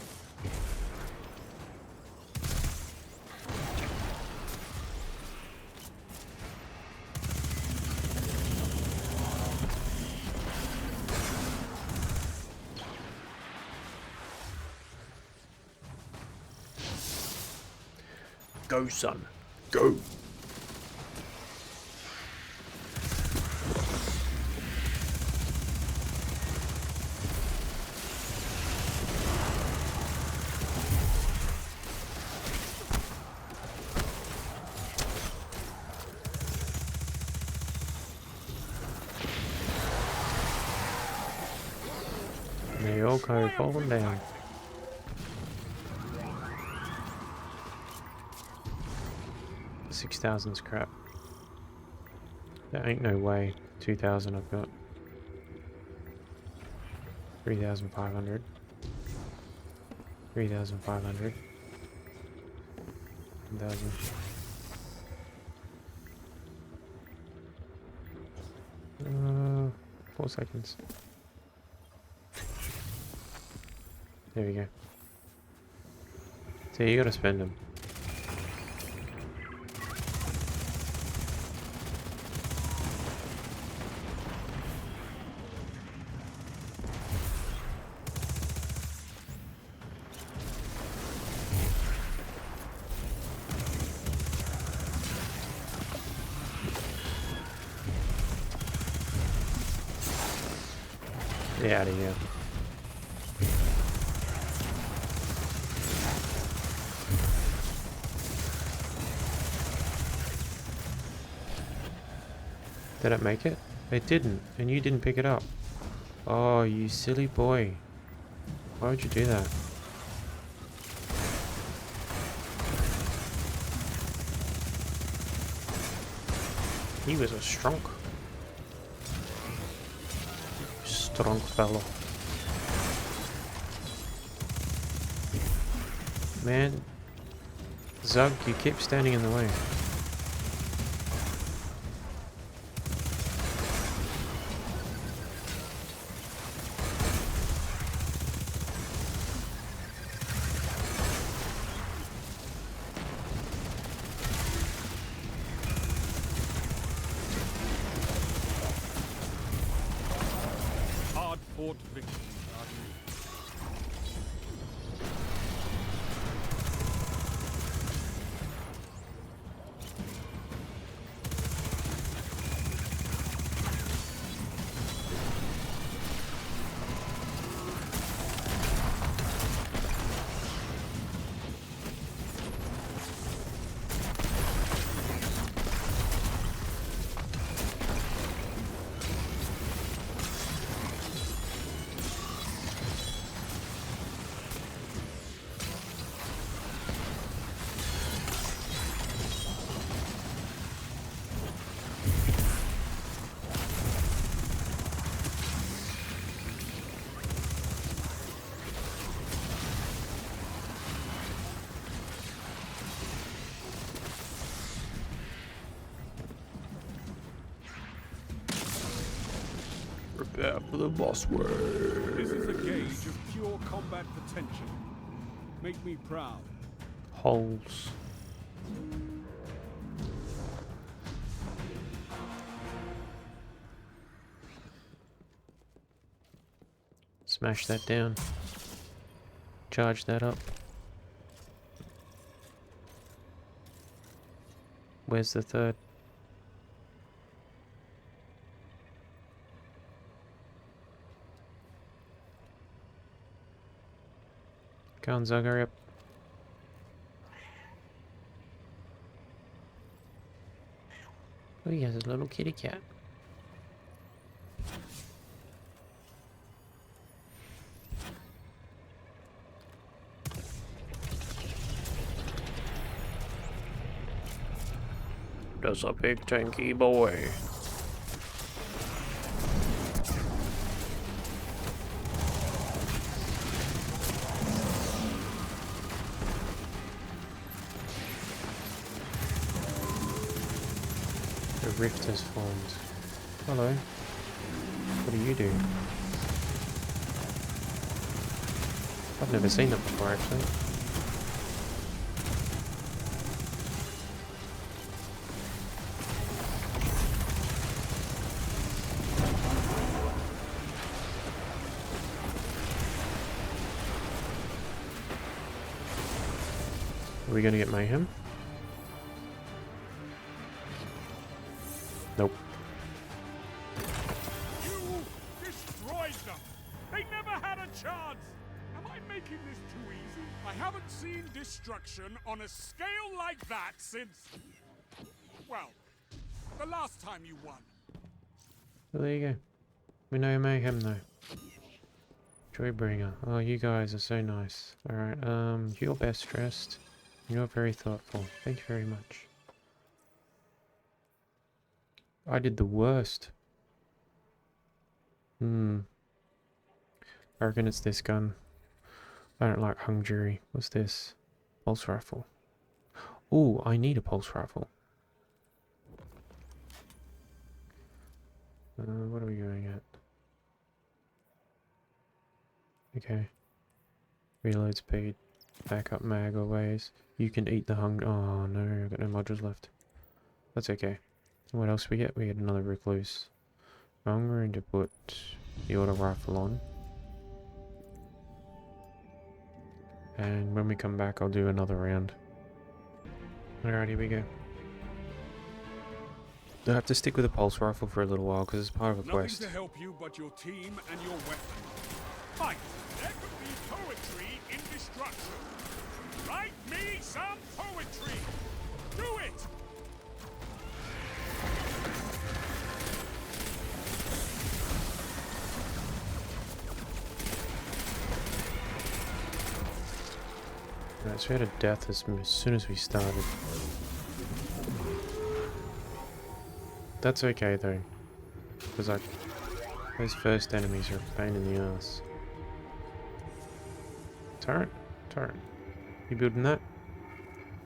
Go, son. Go. And they all go falling down. $6,000's crap. There ain't no way. 2,000 I've got. 3,500. 3,500. 1,000. Uh, 4 seconds. There we go. So you gotta spend them. Get out of here. Did it make it? It didn't, and you didn't pick it up. Oh, you silly boy. Why would you do that? He was a strong fellow. Man, Zug, you keep standing in the way. Hard-fought victory, Sergeant. Prepare for the boss wave. This is a gauge of pure combat potential. Make me proud. Holes. Smash that down. Charge that up. Where's the third? Go on, Zug, hurry up. Oh, he has a little kitty cat. us a big tanky boy. The rift has formed. Hello. What do you do? I've never seen that before, actually. Are we gonna get mayhem? Nope. You destroyed them! They never had a chance! Am I making this too easy? I haven't seen destruction on a scale like that since... well, the last time you won. Well, there you go. We know mayhem though. Joybringer. Oh, you guys are so nice. Alright, you're best dressed. You're very thoughtful. Thank you very much. I did the worst. I reckon it's this gun. I don't like hung jury. What's this? Pulse rifle. Ooh, I need a pulse rifle. What are we going at? Okay. Reload speed. Backup mag always. You can eat the hung. Oh no, I've got no modules left. That's okay. What else we get? We get another recluse. I'm going to put the auto rifle on. And when we come back, I'll do another round. Alright, here we go. I have to stick with a pulse rifle for a little while because it's part of a quest. Nothing to help you but your team and your weapon. Fight! There could be poetry in destruction. Write me some poetry! Do it! Right, so we had a death as soon as we started. That's okay though, because like those first enemies are a pain in the ass. Turret? Turret. You building that?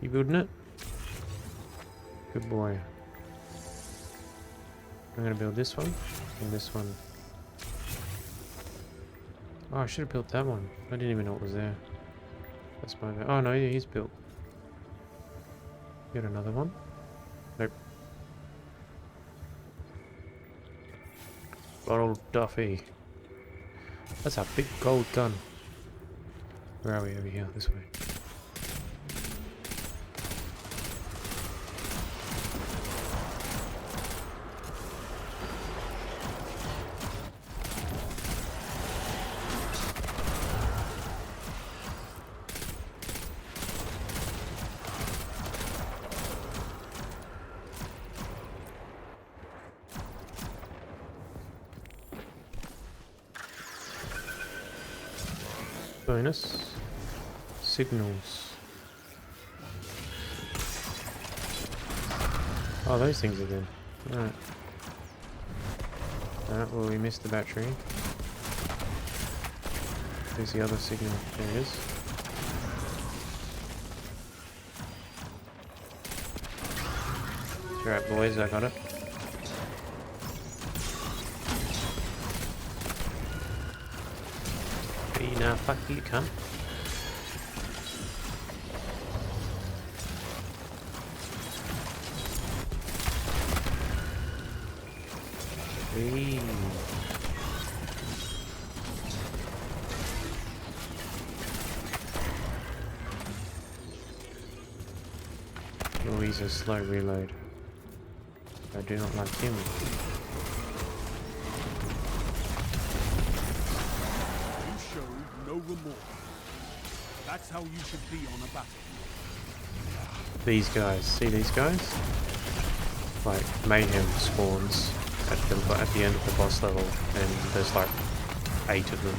You building it? Good boy. I'm gonna build this one and this one. Oh, I should have built that one. I didn't even know it was there. That's my bad. Oh no, yeah, he's built. Got another one? Nope. Old Duffy. That's a big gold gun. Where are we? Over here, this way. Bonus. Signals. Oh, those things are good. Alright. Alright, well we missed the battery. There's the other signal. There it is. Alright boys, I got it. Hey, nah, fuck you, cunt. Hey. Oh, he's a slow reload. I do not like him. You showed no remorse. That's how you should be on a battle. These guys, see these guys? Like, mayhem spawns at the end of the boss level, and there's like 8 of them.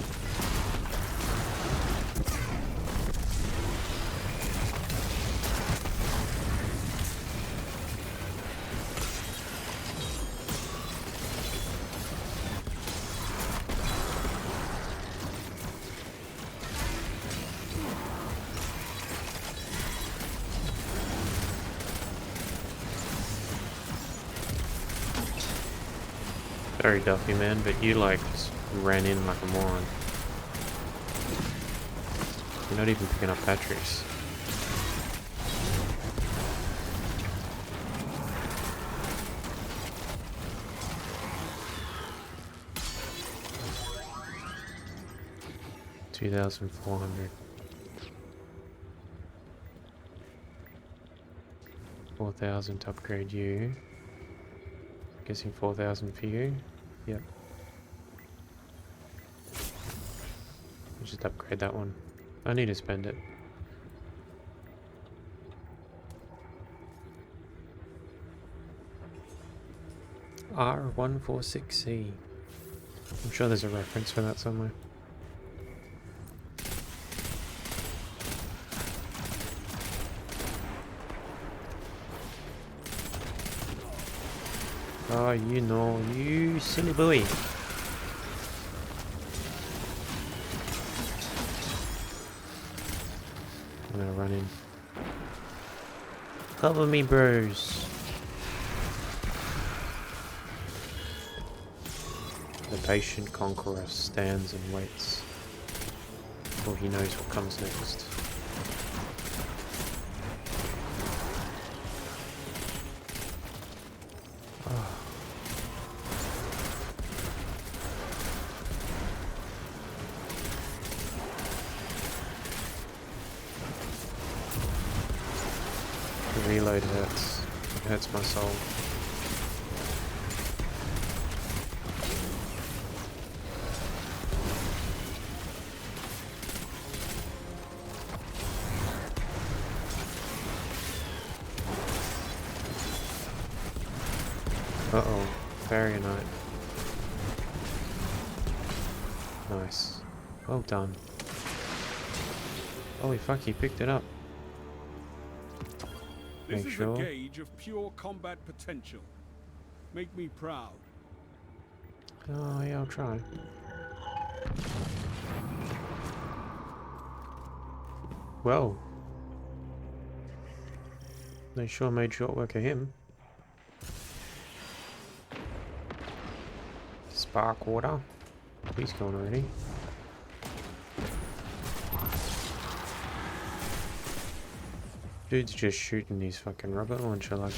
Sorry, Duffy man, but you like just ran in like a moron. You're not even picking up batteries. $2,400. 4,000 to upgrade you. Guessing 4,000 for you. Yep. I'll just upgrade that one. I need to spend it. R146C. I'm sure there's a reference for that somewhere. Oh, you know, you silly boy. I'm gonna run in. Cover me, bros. The patient conqueror stands and waits, for he knows what comes next. The reload hurts. It hurts my soul. Uh-oh. Barrier Knight. Nice. Well done. Holy fuck, he picked it up. This Make is sure. a gauge of pure combat potential. Make me proud. Oh, yeah, I'll try. Well. They sure made short work of him. Spark water. He's gone already. Dude's just shooting his fucking rocket launcher like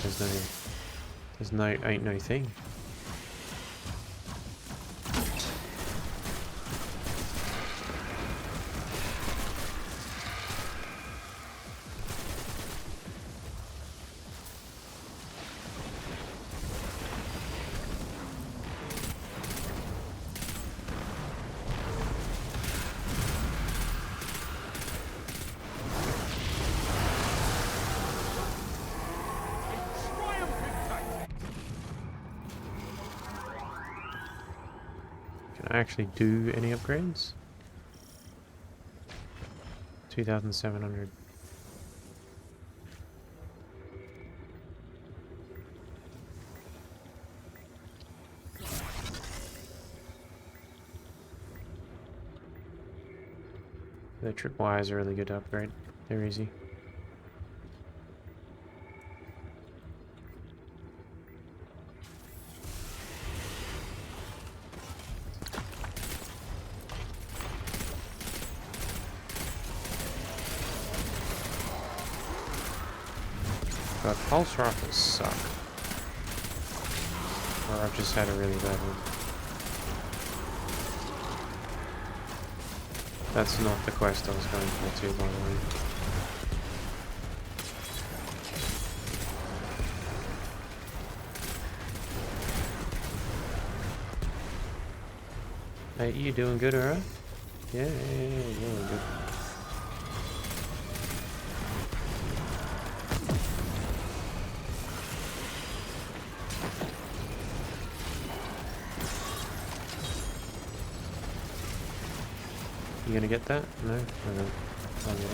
ain't no thing. Can I actually do any upgrades? 2,700. The tripwires are really good to upgrade. They're easy. But pulse rifles suck. Or I've just had a really bad one. That's not the quest I was going for too, by the way. Hey, you doing good, alright? Yeah, doing good. You gonna get that? No? Okay. I'll get it.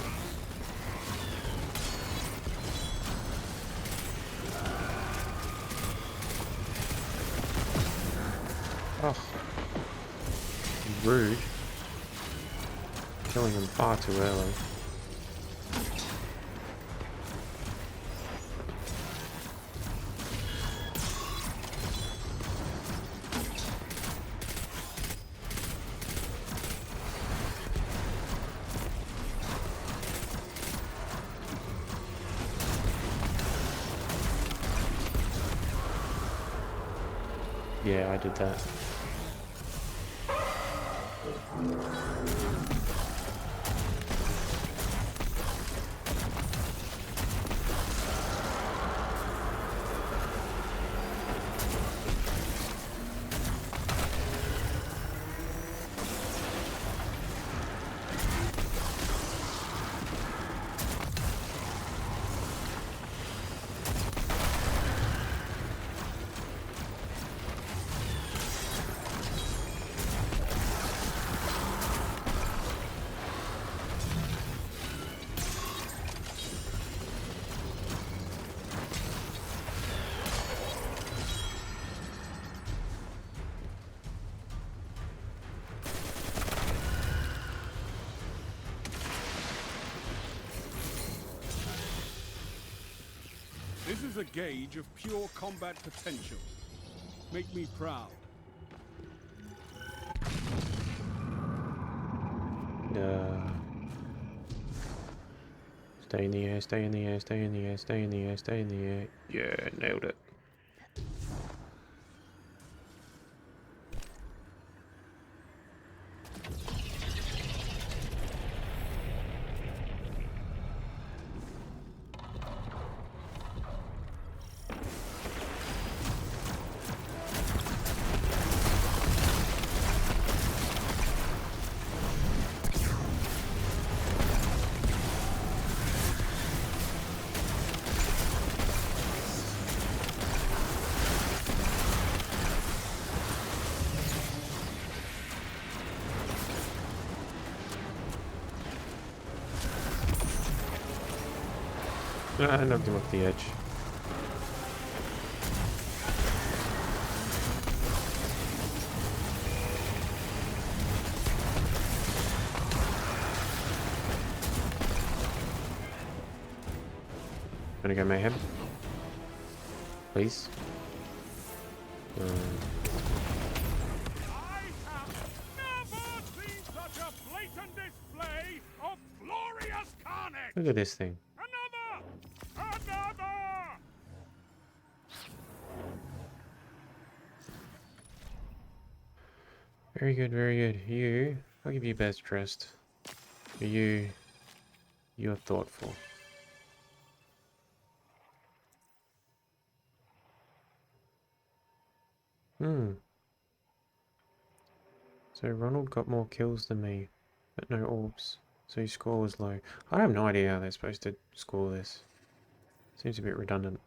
Oh. Rude. Killing him far too early. Yeah, I did that. This is a gauge of pure combat potential. Make me proud. Stay in the air, stay in the air, stay in the air, stay in the air, stay in the air. Yeah, nailed it. I knocked him off the edge. Gonna go mayhem? Please? I have never seen such a blatant display of glorious carnage! Look at this thing. Another! Another! Very good, very good. You, I'll give you best dressed. You're thoughtful. So Ronald got more kills than me, but no orbs. So his score was low. I have no idea how they're supposed to score this. Seems a bit redundant.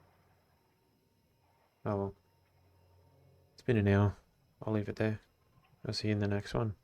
Oh well. It's been an hour. I'll leave it there. I'll see you in the next one.